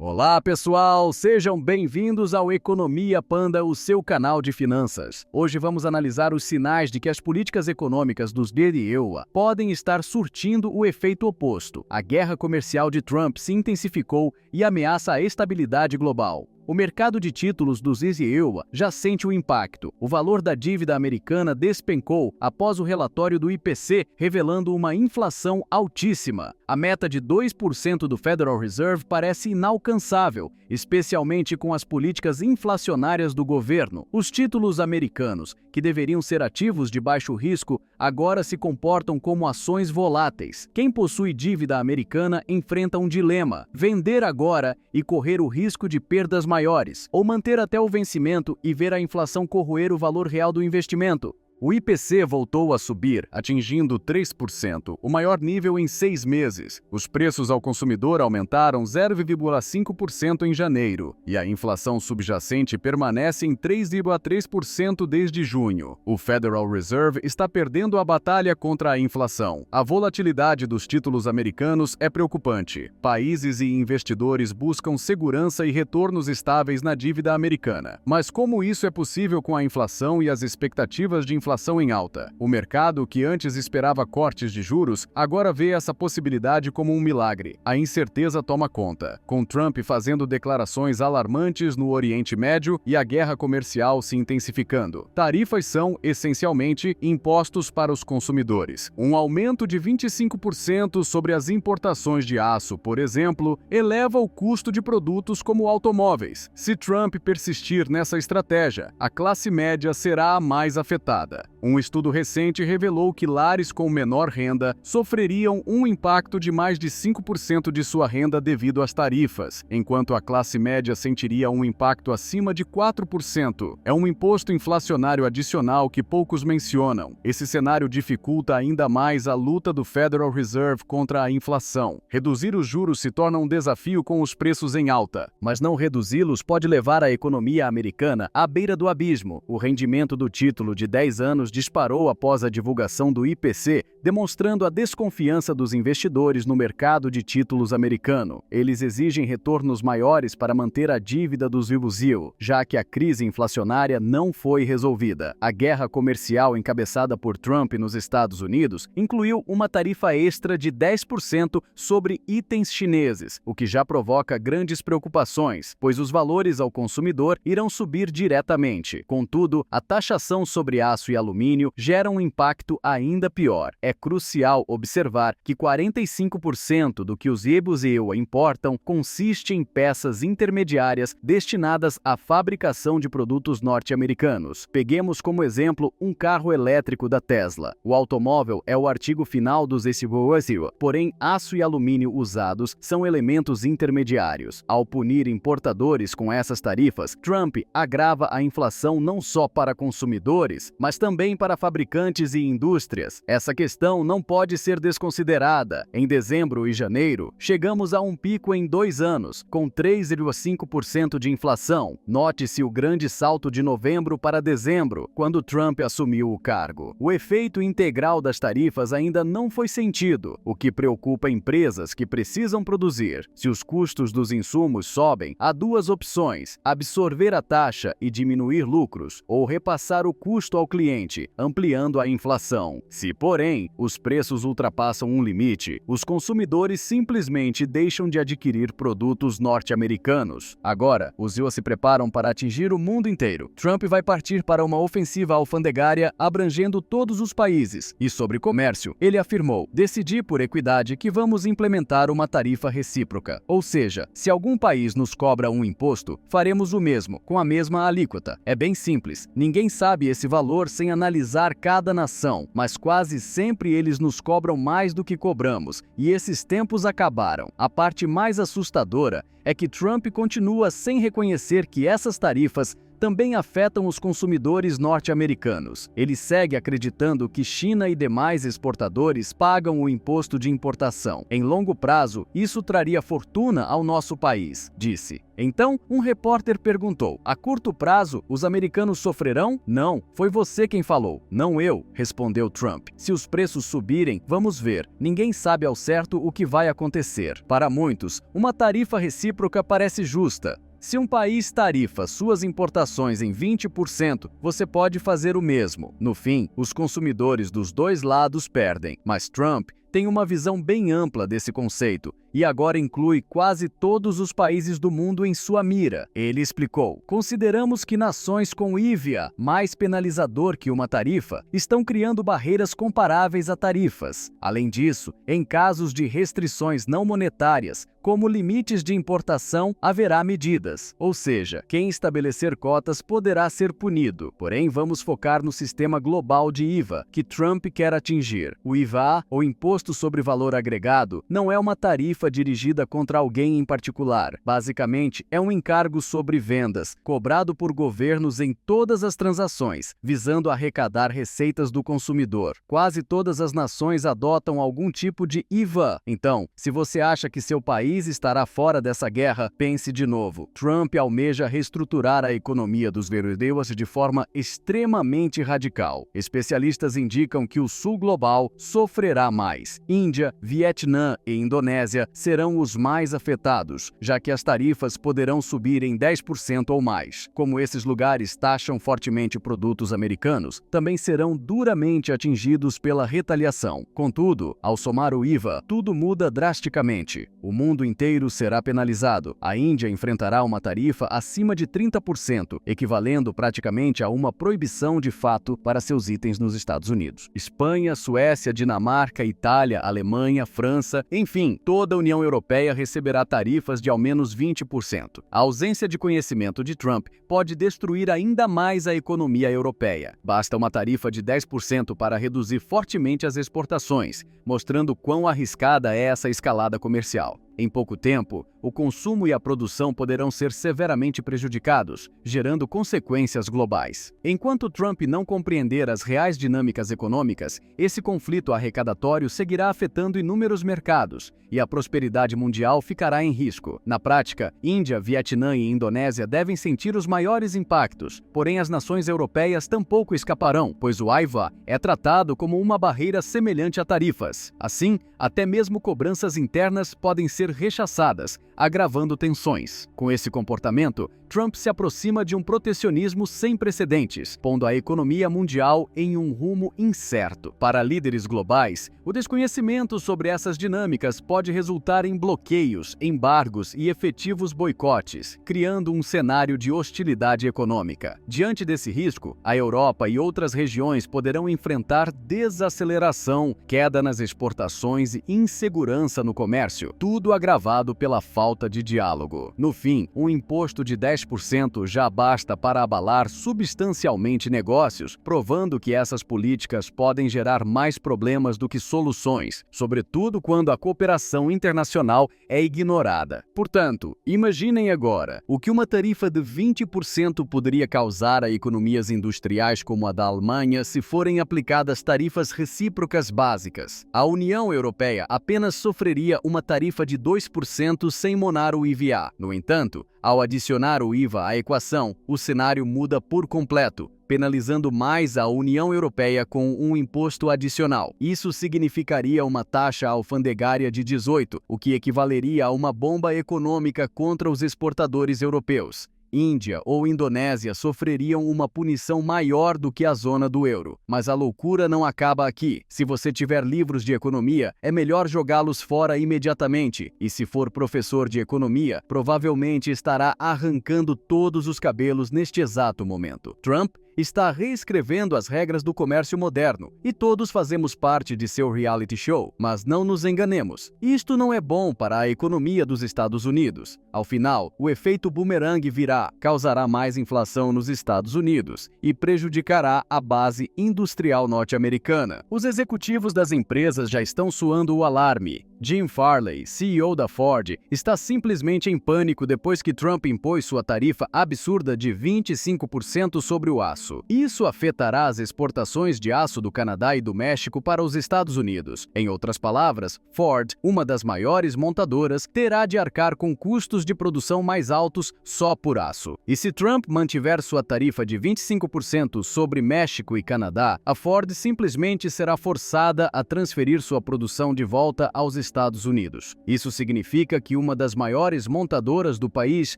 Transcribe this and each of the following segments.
Olá, pessoal! Sejam bem-vindos ao Economia Panda, o seu canal de finanças. Hoje vamos analisar os sinais de que as políticas econômicas dos BDEUA podem estar surtindo o efeito oposto. A guerra comercial de Trump se intensificou e ameaça a estabilidade global. O mercado de títulos dos BDEUA já sente o impacto. O valor da dívida americana despencou após o relatório do IPC, revelando uma inflação altíssima. A meta de 2% do Federal Reserve parece inalcançável, especialmente com as políticas inflacionárias do governo. Os títulos americanos, que deveriam ser ativos de baixo risco, agora se comportam como ações voláteis. Quem possui dívida americana enfrenta um dilema: vender agora e correr o risco de perdas maiores, ou manter até o vencimento e ver a inflação corroer o valor real do investimento. O IPC voltou a subir, atingindo 3%, o maior nível em 6 meses. Os preços ao consumidor aumentaram 0,5% em janeiro, e a inflação subjacente permanece em 3,3% desde junho. O Federal Reserve está perdendo a batalha contra a inflação. A volatilidade dos títulos americanos é preocupante. Países e investidores buscam segurança e retornos estáveis na dívida americana. Mas como isso é possível com a inflação e as expectativas de inflação em alta? O mercado, que antes esperava cortes de juros, agora vê essa possibilidade como um milagre. A incerteza toma conta, com Trump fazendo declarações alarmantes no Oriente Médio e a guerra comercial se intensificando. Tarifas são, essencialmente, impostos para os consumidores. Um aumento de 25% sobre as importações de aço, por exemplo, eleva o custo de produtos como automóveis. Se Trump persistir nessa estratégia, a classe média será a mais afetada. Um estudo recente revelou que lares com menor renda sofreriam um impacto de mais de 5% de sua renda devido às tarifas, enquanto a classe média sentiria um impacto acima de 4%. É um imposto inflacionário adicional que poucos mencionam. Esse cenário dificulta ainda mais a luta do Federal Reserve contra a inflação. Reduzir os juros se torna um desafio com os preços em alta, mas não reduzi-los pode levar a economia americana à beira do abismo. O rendimento do título de 10 anos disparou após a divulgação do IPC, demonstrando a desconfiança dos investidores no mercado de títulos americano. Eles exigem retornos maiores para manter a dívida dos BDEUA, já que a crise inflacionária não foi resolvida. A guerra comercial encabeçada por Trump nos Estados Unidos incluiu uma tarifa extra de 10% sobre itens chineses, o que já provoca grandes preocupações, pois os valores ao consumidor irão subir diretamente. Contudo, a taxação sobre aço e alumínio gera um impacto ainda pior. É crucial observar que 45% do que os BDEUA importam consiste em peças intermediárias destinadas à fabricação de produtos norte-americanos. Peguemos como exemplo um carro elétrico da Tesla. O automóvel é o artigo final dos BDEUA, porém aço e alumínio usados são elementos intermediários. Ao punir importadores com essas tarifas, Trump agrava a inflação não só para consumidores, mas também para fabricantes e indústrias. Essa questão não pode ser desconsiderada. Em dezembro e janeiro, chegamos a um pico em 2 anos, com 3,5% de inflação. Note-se o grande salto de novembro para dezembro, quando Trump assumiu o cargo. O efeito integral das tarifas ainda não foi sentido, o que preocupa empresas que precisam produzir. Se os custos dos insumos sobem, há duas opções: absorver a taxa e diminuir lucros, ou repassar o custo ao cliente, ampliando a inflação. Se, porém, os preços ultrapassam um limite, os consumidores simplesmente deixam de adquirir produtos norte-americanos. Agora, os BDEUA se preparam para atingir o mundo inteiro. Trump vai partir para uma ofensiva alfandegária abrangendo todos os países. E sobre comércio, ele afirmou: "Decidi por equidade que vamos implementar uma tarifa recíproca. Ou seja, se algum país nos cobra um imposto, faremos o mesmo, com a mesma alíquota. É bem simples. Ninguém sabe esse valor sem analisar cada nação, mas quase sempre eles nos cobram mais do que cobramos, e esses tempos acabaram." A parte mais assustadora é que Trump continua sem reconhecer que essas tarifas também afetam os consumidores norte-americanos. Ele segue acreditando que China e demais exportadores pagam o imposto de importação. Em longo prazo, isso traria fortuna ao nosso país, disse. Então, um repórter perguntou: a curto prazo, os americanos sofrerão? Não, foi você quem falou, não eu, respondeu Trump. Se os preços subirem, vamos ver. Ninguém sabe ao certo o que vai acontecer. Para muitos, uma tarifa recíproca parece justa. Se um país tarifa suas importações em 20%, você pode fazer o mesmo. No fim, os consumidores dos dois lados perdem. Mas Trump tem uma visão bem ampla desse conceito e agora inclui quase todos os países do mundo em sua mira. Ele explicou: consideramos que nações com IVA mais penalizador que uma tarifa estão criando barreiras comparáveis a tarifas. Além disso, em casos de restrições não monetárias, como limites de importação, haverá medidas. Ou seja, quem estabelecer cotas poderá ser punido. Porém, vamos focar no sistema global de IVA que Trump quer atingir. O IVA, ou Imposto sobre Valor Agregado, não é uma tarifa dirigida contra alguém em particular. Basicamente, é um encargo sobre vendas, cobrado por governos em todas as transações, visando arrecadar receitas do consumidor. Quase todas as nações adotam algum tipo de IVA. Então, se você acha que seu país estará fora dessa guerra, pense de novo. Trump almeja reestruturar a economia dos verdes de forma extremamente radical. Especialistas indicam que o sul global sofrerá mais. Índia, Vietnã e Indonésia serão os mais afetados, já que as tarifas poderão subir em 10% ou mais. Como esses lugares taxam fortemente produtos americanos, também serão duramente atingidos pela retaliação. Contudo, ao somar o IVA, tudo muda drasticamente. O mundo inteiro será penalizado. A Índia enfrentará uma tarifa acima de 30%, equivalendo praticamente a uma proibição de fato para seus itens nos Estados Unidos. Espanha, Suécia, Dinamarca, Itália, Alemanha, França, enfim, toda a União Europeia receberá tarifas de ao menos 20%. A ausência de conhecimento de Trump pode destruir ainda mais a economia europeia. Basta uma tarifa de 10% para reduzir fortemente as exportações, mostrando quão arriscada é essa escalada comercial. Em pouco tempo, o consumo e a produção poderão ser severamente prejudicados, gerando consequências globais. Enquanto Trump não compreender as reais dinâmicas econômicas, esse conflito arrecadatório seguirá afetando inúmeros mercados e a prosperidade mundial ficará em risco. Na prática, Índia, Vietnã e Indonésia devem sentir os maiores impactos, porém as nações europeias tampouco escaparão, pois o IVA é tratado como uma barreira semelhante a tarifas. Assim, até mesmo cobranças internas podem ser rechaçadas, agravando tensões. Com esse comportamento, Trump se aproxima de um protecionismo sem precedentes, pondo a economia mundial em um rumo incerto. Para líderes globais, o desconhecimento sobre essas dinâmicas pode resultar em bloqueios, embargos e efetivos boicotes, criando um cenário de hostilidade econômica. Diante desse risco, a Europa e outras regiões poderão enfrentar desaceleração, queda nas exportações e insegurança no comércio, tudo agravado pela falta de diálogo. No fim, um imposto de 10% já basta para abalar substancialmente negócios, provando que essas políticas podem gerar mais problemas do que soluções, sobretudo quando a cooperação internacional é ignorada. Portanto, imaginem agora o que uma tarifa de 20% poderia causar a economias industriais como a da Alemanha se forem aplicadas tarifas recíprocas básicas. A União Europeia apenas sofreria uma tarifa de 2% sem monar o IVA. No entanto, ao adicionar o IVA à equação, o cenário muda por completo, penalizando mais a União Europeia com um imposto adicional. Isso significaria uma taxa alfandegária de 18%, o que equivaleria a uma bomba econômica contra os exportadores europeus. Índia ou Indonésia sofreriam uma punição maior do que a zona do euro. Mas a loucura não acaba aqui. Se você tiver livros de economia, é melhor jogá-los fora imediatamente. E se for professor de economia, provavelmente estará arrancando todos os cabelos neste exato momento. Trump está reescrevendo as regras do comércio moderno, e todos fazemos parte de seu reality show. Mas não nos enganemos, isto não é bom para a economia dos Estados Unidos. Ao final, o efeito bumerangue virá, causará mais inflação nos Estados Unidos e prejudicará a base industrial norte-americana. Os executivos das empresas já estão soando o alarme. Jim Farley, CEO da Ford, está simplesmente em pânico depois que Trump impôs sua tarifa absurda de 25% sobre o aço. Isso afetará as exportações de aço do Canadá e do México para os Estados Unidos. Em outras palavras, Ford, uma das maiores montadoras, terá de arcar com custos de produção mais altos só por aço. E se Trump mantiver sua tarifa de 25% sobre México e Canadá, a Ford simplesmente será forçada a transferir sua produção de volta aos Estados Unidos. Isso significa que uma das maiores montadoras do país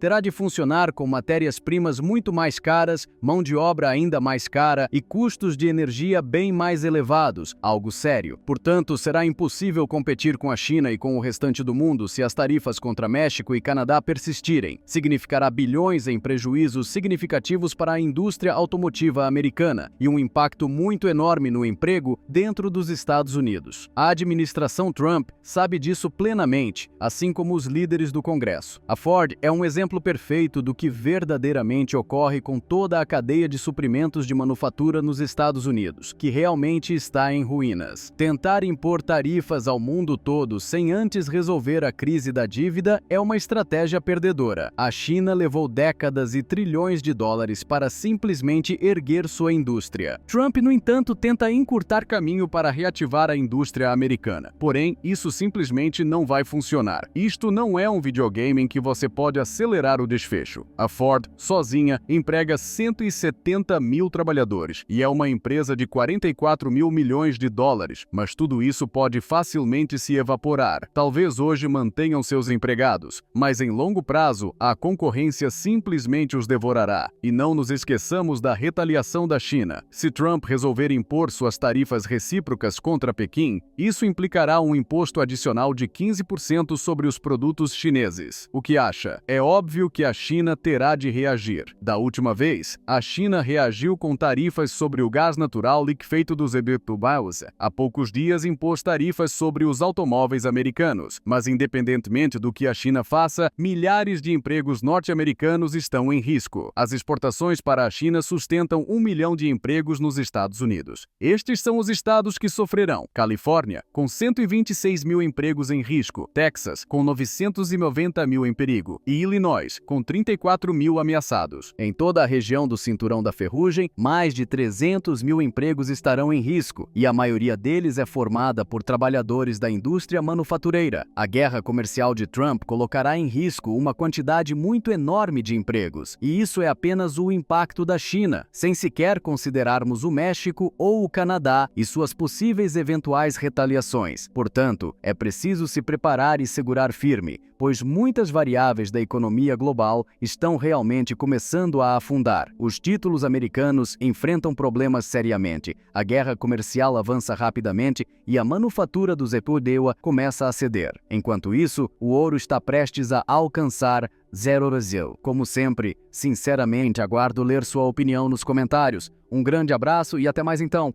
terá de funcionar com matérias-primas muito mais caras, mão de obra ainda mais cara e custos de energia bem mais elevados, algo sério. Portanto, será impossível competir com a China e com o restante do mundo se as tarifas contra México e Canadá persistirem. Significará bilhões em prejuízos significativos para a indústria automotiva americana e um impacto muito enorme no emprego dentro dos Estados Unidos. A administração Trump sabe disso plenamente, assim como os líderes do Congresso. A Ford é um exemplo perfeito do que verdadeiramente ocorre com toda a cadeia de suprimentos de manufatura nos Estados Unidos, que realmente está em ruínas. Tentar impor tarifas ao mundo todo sem antes resolver a crise da dívida é uma estratégia perdedora. A China levou décadas e trilhões de dólares para simplesmente erguer sua indústria. Trump, no entanto, tenta encurtar caminho para reativar a indústria americana. Porém, isso simplesmente não vai funcionar. Isto não é um videogame em que você pode acelerar o desfecho. A Ford, sozinha, emprega 170 mil trabalhadores e é uma empresa de 44 mil milhões de dólares, mas tudo isso pode facilmente se evaporar. Talvez hoje mantenham seus empregados, mas em longo prazo a concorrência simplesmente os devorará. E não nos esqueçamos da retaliação da China. Se Trump resolver impor suas tarifas recíprocas contra Pequim, isso implicará um imposto adicional de 15% sobre os produtos chineses. O que acha? É óbvio que a China terá de reagir. Da última vez, a China reagiu com tarifas sobre o gás natural liquefeito dos Ebitubaus. Há poucos dias impôs tarifas sobre os automóveis americanos. Mas independentemente do que a China faça, milhares de empregos norte-americanos estão em risco. As exportações para a China sustentam 1 milhão de empregos nos Estados Unidos. Estes são os estados que sofrerão: Califórnia, com 126 mil empregos em risco, Texas, com 990 mil em perigo, e Illinois, com 34 mil ameaçados. Em toda a região do Cinturão da Ferrugem, mais de 300 mil empregos estarão em risco, e a maioria deles é formada por trabalhadores da indústria manufatureira. A guerra comercial de Trump colocará em risco uma quantidade muito enorme de empregos, e isso é apenas o impacto da China, sem sequer considerarmos o México ou o Canadá e suas possíveis eventuais retaliações. Portanto, é preciso se preparar e segurar firme, pois muitas variáveis da economia global estão realmente começando a afundar. Os títulos americanos enfrentam problemas seriamente, a guerra comercial avança rapidamente e a manufatura dos Epudewa começa a ceder. Enquanto isso, o ouro está prestes a alcançar zero Brasil. Como sempre, sinceramente aguardo ler sua opinião nos comentários. Um grande abraço e até mais então!